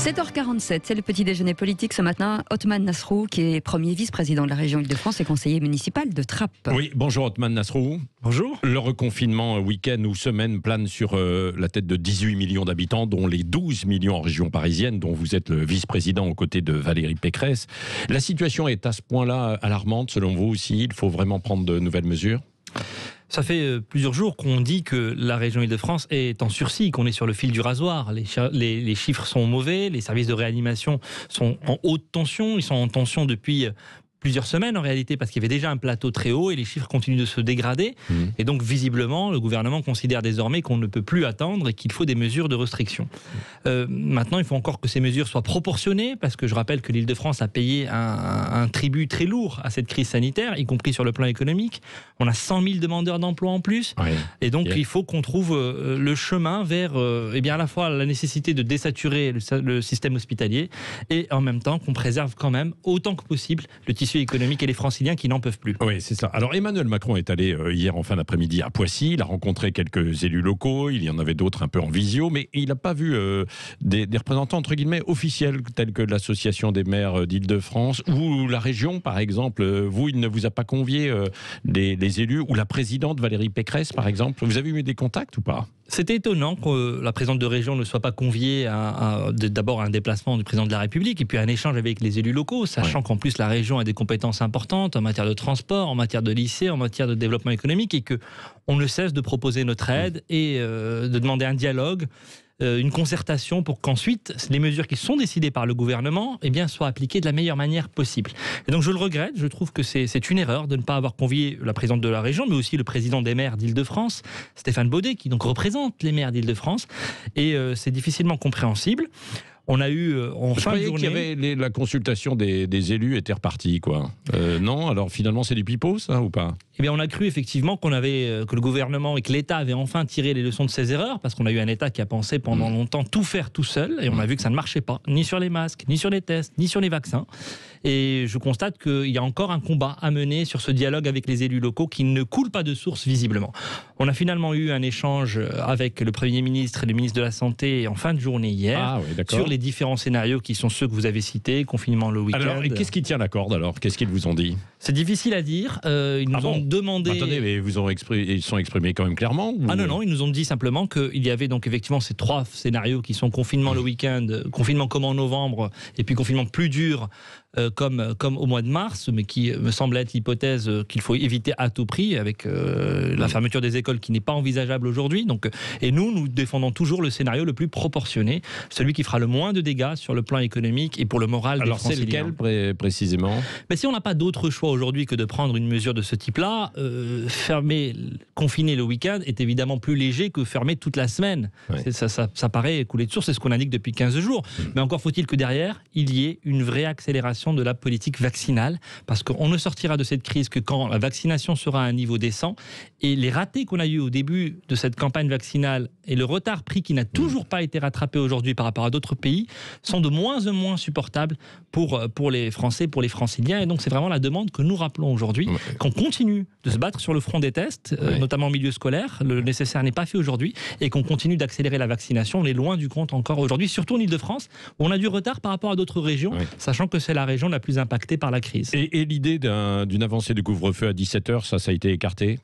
7h47, c'est le petit déjeuner politique ce matin. Othmane Nasrou, qui est premier vice-président de la région Île-de-France et conseiller municipal de Trappes. Oui, bonjour Othmane Nasrou. Bonjour. Le reconfinement week-end ou semaine plane sur la tête de 18 millions d'habitants, dont les 12 millions en région parisienne, dont vous êtes le vice-président aux côtés de Valérie Pécresse. La situation est à ce point-là alarmante, selon vous aussi? Il faut vraiment prendre de nouvelles mesures? Ça fait plusieurs jours qu'on dit que la région Île-de-France est en sursis, qu'on est sur le fil du rasoir. Les chiffres sont mauvais, les services de réanimation sont en haute tension, ils sont en tension depuis plusieurs semaines en réalité, parce qu'il y avait déjà un plateau très haut et les chiffres continuent de se dégrader. Et donc visiblement, le gouvernement considère désormais qu'on ne peut plus attendre et qu'il faut des mesures de restriction. Maintenant, il faut encore que ces mesures soient proportionnées, parce que je rappelle que l'Île-de-France a payé un tribut très lourd à cette crise sanitaire, y compris sur le plan économique. On a 100 000 demandeurs d'emploi en plus. Oui. Et donc il faut qu'on trouve le chemin vers à la fois la nécessité de désaturer le système hospitalier et en même temps qu'on préserve quand même autant que possible le tissu économique et les franciliens qui n'en peuvent plus. Oui, c'est ça. Alors Emmanuel Macron est allé hier en fin d'après-midi à Poissy, il a rencontré quelques élus locaux, il y en avait d'autres un peu en visio, mais il n'a pas vu des représentants entre guillemets officiels tels que l'association des maires d'Île-de-France ou la région par exemple. Vous, il ne vous a pas convié les élus ou la présidente Valérie Pécresse par exemple? Vous avez eu des contacts ou pas? C'était étonnant que la présidente de région ne soit pas conviée d'abord à un déplacement du président de la République et puis à un échange avec les élus locaux, sachant qu'en plus la région a des compétences importantes en matière de transport, en matière de lycée, en matière de développement économique, et qu'on ne cesse de proposer notre aide et de demander un dialogue, une concertation pour qu'ensuite les mesures qui sont décidées par le gouvernement soient appliquées de la meilleure manière possible. Et donc je le regrette, je trouve que c'est une erreur de ne pas avoir convié la présidente de la région, mais aussi le président des maires d'Île-de-France, Stéphane Baudet, qui donc représente les maires d'Île-de-France, et c'est difficilement compréhensible. On a eu en fin de journée... qu'il y avait la consultation des élus était repartie, quoi. Non, alors finalement c'est du pipeau, ça, ou pas? On a cru effectivement que le gouvernement et que l'État avaient enfin tiré les leçons de ses erreurs, parce qu'on a eu un État qui a pensé pendant longtemps tout faire tout seul, et on a vu que ça ne marchait pas, ni sur les masques, ni sur les tests, ni sur les vaccins. Et je constate qu'il y a encore un combat à mener sur ce dialogue avec les élus locaux qui ne coule pas de source visiblement. On a finalement eu un échange avec le Premier ministre et le ministre de la Santé en fin de journée hier, sur les différents scénarios qui sont ceux que vous avez cités, confinement le week-end. Alors, et qu'est-ce qui tient la corde alors? Qu'est-ce qu'ils vous ont dit? C'est difficile à dire. Ils nous ont demandé... Attendez, mais ils sont exprimés quand même clairement ou... Ah non, ils nous ont dit simplement qu'il y avait donc effectivement ces trois scénarios qui sont confinement le week-end, confinement comme en novembre, et puis confinement plus dur comme au mois de mars, mais qui me semble être l'hypothèse qu'il faut éviter à tout prix avec la fermeture des écoles qui n'est pas envisageable aujourd'hui. Donc, et nous défendons toujours le scénario le plus proportionné, celui qui fera le moins de dégâts sur le plan économique et pour le moral des Franciliens. Alors c'est lequel précisément? Mais si on n'a pas d'autre choix aujourd'hui que de prendre une mesure de ce type-là, confiner le week-end est évidemment plus léger que fermer toute la semaine. Ouais. Ça paraît couler de source, c'est ce qu'on indique depuis 15 jours. Mais encore faut-il que derrière, il y ait une vraie accélération de la politique vaccinale, parce qu'on ne sortira de cette crise que quand la vaccination sera à un niveau décent, et les ratés qu'on a eu au début de cette campagne vaccinale et le retard pris qui n'a toujours pas été rattrapé aujourd'hui par rapport à d'autres pays sont de moins en moins supportables pour les Français, pour les Franciliens. Et donc c'est vraiment la demande que nous rappelons aujourd'hui, qu'on continue de se battre sur le front des tests, notamment en milieu scolaire. Le nécessaire n'est pas fait aujourd'hui, et qu'on continue d'accélérer la vaccination. On est loin du compte encore aujourd'hui, surtout en Île-de-France, où on a du retard par rapport à d'autres régions, sachant que c'est la région la plus impactée par la crise. Et l'idée d'une avancée du couvre-feu à 17h, ça a été écarté?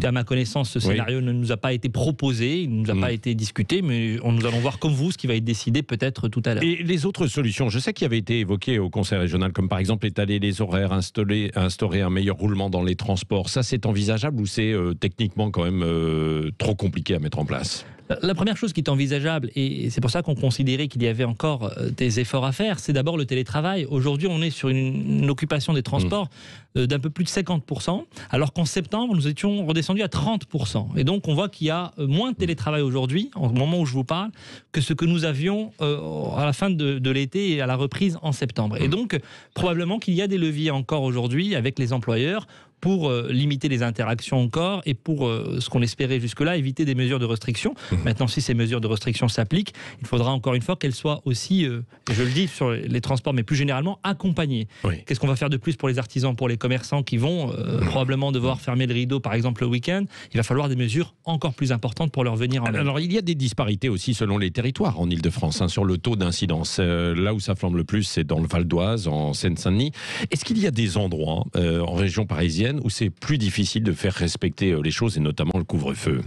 À ma connaissance, ce scénario ne nous a pas été proposé, il ne nous a pas été discuté, mais nous allons voir comme vous ce qui va être décidé peut-être tout à l'heure. Et les autres solutions, je sais qu'il avait été évoqué au Conseil régional, comme par exemple étaler les horaires, instaurer un meilleur roulement dans les transports. Ça, c'est envisageable ou c'est techniquement quand même trop compliqué à mettre en place? La première chose qui est envisageable, et c'est pour ça qu'on considérait qu'il y avait encore des efforts à faire, c'est d'abord le télétravail. Aujourd'hui, on est sur une occupation des transports d'un peu plus de 50%, alors qu'en septembre, nous étions redescendus à 30%. Et donc, on voit qu'il y a moins de télétravail aujourd'hui, au moment où je vous parle, que ce que nous avions à la fin de l'été et à la reprise en septembre. Et donc, probablement qu'il y a des leviers encore aujourd'hui avec les employeurs pour limiter les interactions encore et pour ce qu'on espérait jusque-là, éviter des mesures de restriction. Maintenant, si ces mesures de restriction s'appliquent, il faudra encore une fois qu'elles soient aussi, je le dis sur les transports, mais plus généralement accompagnées. Oui. Qu'est-ce qu'on va faire de plus pour les artisans, pour les commerçants qui vont probablement devoir fermer le rideau, par exemple le week-end? Il va falloir des mesures encore plus importantes pour leur venir en aide. Alors, il y a des disparités aussi selon les territoires en Ile-de-France sur le taux d'incidence. Là où ça flambe le plus, c'est dans le Val d'Oise, en Seine-Saint-Denis. Est-ce qu'il y a des endroits en région parisienne où c'est plus difficile de faire respecter les choses, et notamment le couvre-feu?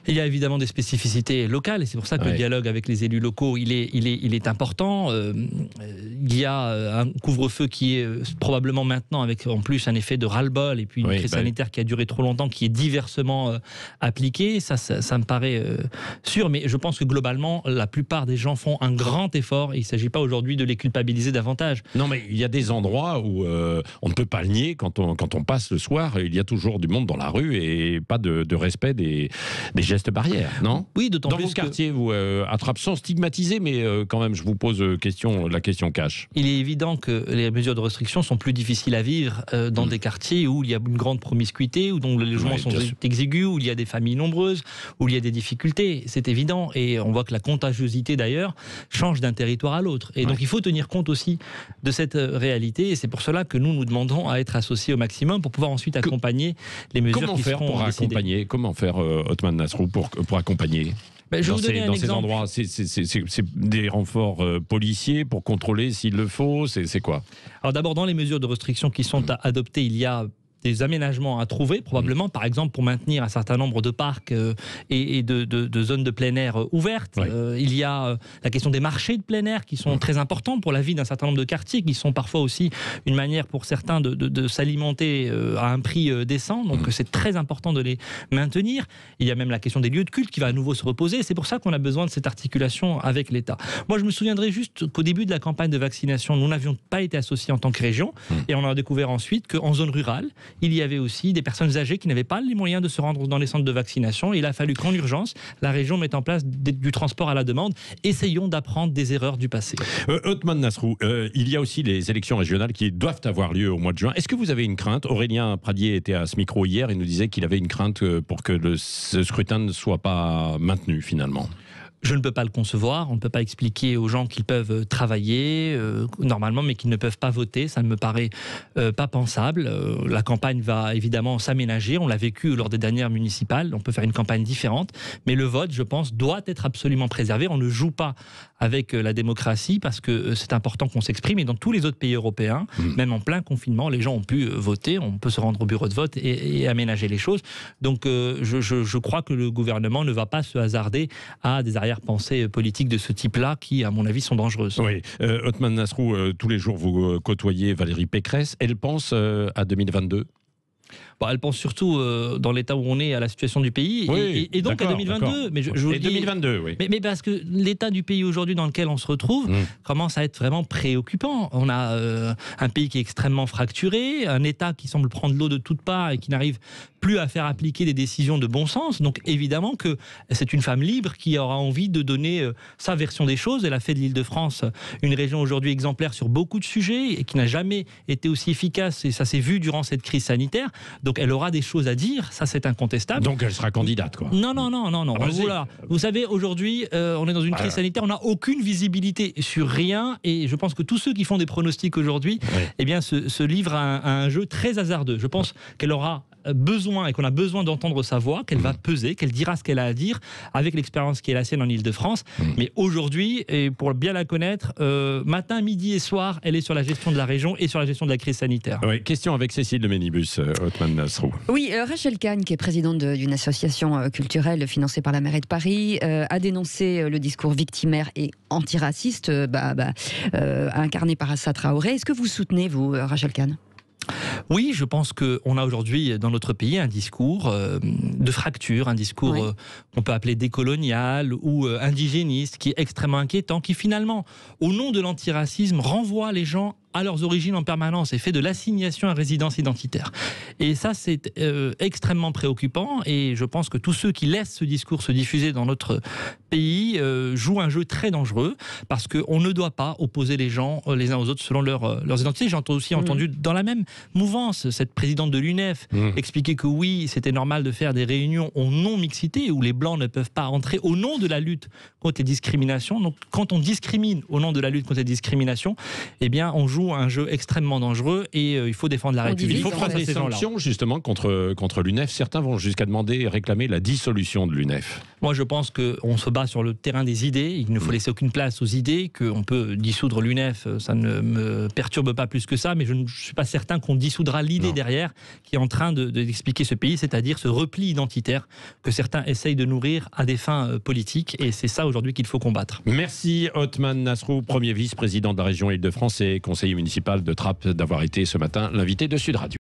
Il y a évidemment des spécificités locales et c'est pour ça que le dialogue avec les élus locaux il est important. Il y a un couvre-feu qui est probablement maintenant avec en plus un effet de ras-le-bol et puis une crise sanitaire qui a duré trop longtemps, qui est diversement appliquée. Ça me paraît sûr, mais je pense que globalement la plupart des gens font un grand effort et il ne s'agit pas aujourd'hui de les culpabiliser davantage. Non, mais il y a des endroits où on ne peut pas le nier, quand on passe le soir, il y a toujours du monde dans la rue et pas de respect des gestes barrières, non? Oui, d'autant plus dans vos quartiers, vous attrapez sans stigmatiser, mais quand même, je vous pose la question cash. Il est évident que les mesures de restriction sont plus difficiles à vivre dans des quartiers où il y a une grande promiscuité, où donc les logements sont exigus, où il y a des familles nombreuses, où il y a des difficultés. C'est évident, et on voit que la contagiosité d'ailleurs change d'un territoire à l'autre. Et donc il faut tenir compte aussi de cette réalité, et c'est pour cela que nous demandons à être associés au maximum pour pouvoir ensuite accompagner les mesures qui seront décidées. Comment faire, Othman Nasrou, pour accompagner je vais vous donner un exemple. Ces endroits, c'est des renforts policiers pour contrôler s'il le faut, c'est quoi? Alors d'abord, dans les mesures de restriction qui sont adoptées, il y a des aménagements à trouver, probablement, par exemple, pour maintenir un certain nombre de parcs et de zones de plein air ouvertes. Il y a la question des marchés de plein air qui sont très importants pour la vie d'un certain nombre de quartiers, qui sont parfois aussi une manière pour certains de s'alimenter à un prix décent. Donc c'est très important de les maintenir. Il y a même la question des lieux de culte qui va à nouveau se reposer. C'est pour ça qu'on a besoin de cette articulation avec l'État. Moi, je me souviendrai juste qu'au début de la campagne de vaccination, nous n'avions pas été associés en tant que région. Et on a découvert ensuite qu'en zone rurale, il y avait aussi des personnes âgées qui n'avaient pas les moyens de se rendre dans les centres de vaccination. Il a fallu qu'en urgence, la région mette en place du transport à la demande. Essayons d'apprendre des erreurs du passé. Othman Nasrou, il y a aussi les élections régionales qui doivent avoir lieu au mois de juin. Est-ce que vous avez une crainte? Aurélien Pradier était à ce micro hier et nous disait qu'il avait une crainte pour que ce scrutin ne soit pas maintenu finalement. Je ne peux pas le concevoir, on ne peut pas expliquer aux gens qu'ils peuvent travailler normalement mais qu'ils ne peuvent pas voter, ça ne me paraît pas pensable. La campagne va évidemment s'aménager, on l'a vécu lors des dernières municipales, on peut faire une campagne différente, mais le vote, je pense, doit être absolument préservé. On ne joue pas avec la démocratie parce que c'est important qu'on s'exprime, et dans tous les autres pays européens, même en plein confinement, les gens ont pu voter, on peut se rendre au bureau de vote et aménager les choses. Donc je crois que le gouvernement ne va pas se hasarder à des arrière-pensées politiques de ce type-là qui, à mon avis, sont dangereuses. Oui, Othman Nasrou, tous les jours vous côtoyez Valérie Pécresse. Elle pense à 2022 ? Elle pense surtout dans l'état où on est à la situation du pays et donc à 2022. Mais je vous dis, 2022, oui. Mais parce que l'état du pays aujourd'hui dans lequel on se retrouve commence à être vraiment préoccupant. On a un pays qui est extrêmement fracturé, un État qui semble prendre l'eau de toutes parts et qui n'arrive plus à faire appliquer des décisions de bon sens. Donc évidemment que c'est une femme libre qui aura envie de donner sa version des choses. Elle a fait de l'Île-de-France une région aujourd'hui exemplaire sur beaucoup de sujets et qui n'a jamais été aussi efficace, et ça s'est vu durant cette crise sanitaire. Donc elle aura des choses à dire, ça c'est incontestable. Donc elle sera candidate, quoi. Non. Voilà. Vous savez, aujourd'hui, on est dans une crise sanitaire, on n'a aucune visibilité sur rien, et je pense que tous ceux qui font des pronostics aujourd'hui, eh bien, se livrent à un jeu très hasardeux. Je pense qu'elle aura besoin et qu'on a besoin d'entendre sa voix, qu'elle va peser, qu'elle dira ce qu'elle a à dire avec l'expérience qui est la sienne en Île-de-France. Mais aujourd'hui, et pour bien la connaître, matin, midi et soir, elle est sur la gestion de la région et sur la gestion de la crise sanitaire. Oui, question avec Cécile de Ménibus, Othman Nasrou. Oui, Rachel Kahn, qui est présidente d'une association culturelle financée par la mairie de Paris, a dénoncé le discours victimaire et antiraciste incarné par Assa Traoré. Est-ce que vous soutenez, vous, Rachel Kahn ? Oui, je pense qu'on a aujourd'hui dans notre pays un discours de fracture, un discours qu'on peut appeler décolonial ou indigéniste, qui est extrêmement inquiétant, qui finalement, au nom de l'antiracisme, renvoie les gens à leurs origines en permanence et fait de l'assignation à résidence identitaire. Et ça, c'est extrêmement préoccupant, et je pense que tous ceux qui laissent ce discours se diffuser dans notre pays jouent un jeu très dangereux, parce qu'on ne doit pas opposer les gens les uns aux autres selon leurs identités. J'ai aussi entendu dans la même mouvance cette présidente de l'UNEF expliquer que oui, c'était normal de faire des réunions au non-mixité, où les Blancs ne peuvent pas entrer au nom de la lutte contre les discriminations. Donc quand on discrimine au nom de la lutte contre les discriminations, eh bien on joue un jeu extrêmement dangereux, et il faut défendre la République. Il faut prendre des sanctions justement contre l'UNEF. Certains vont jusqu'à demander et réclamer la dissolution de l'UNEF. Moi je pense qu'on se bat sur le terrain des idées, il ne faut laisser aucune place aux idées, qu'on peut dissoudre l'UNEF, ça ne me perturbe pas plus que ça, mais je ne suis pas certain qu'on dissoudra l'idée derrière qui est en train d'expliquer ce pays, c'est-à-dire ce repli identitaire que certains essayent de nourrir à des fins politiques, et c'est ça aujourd'hui qu'il faut combattre. Merci Othmane Nasrou, premier vice-président de la région Île-de-France et conseiller municipal de Trappes, d'avoir été ce matin l'invité de Sud Radio.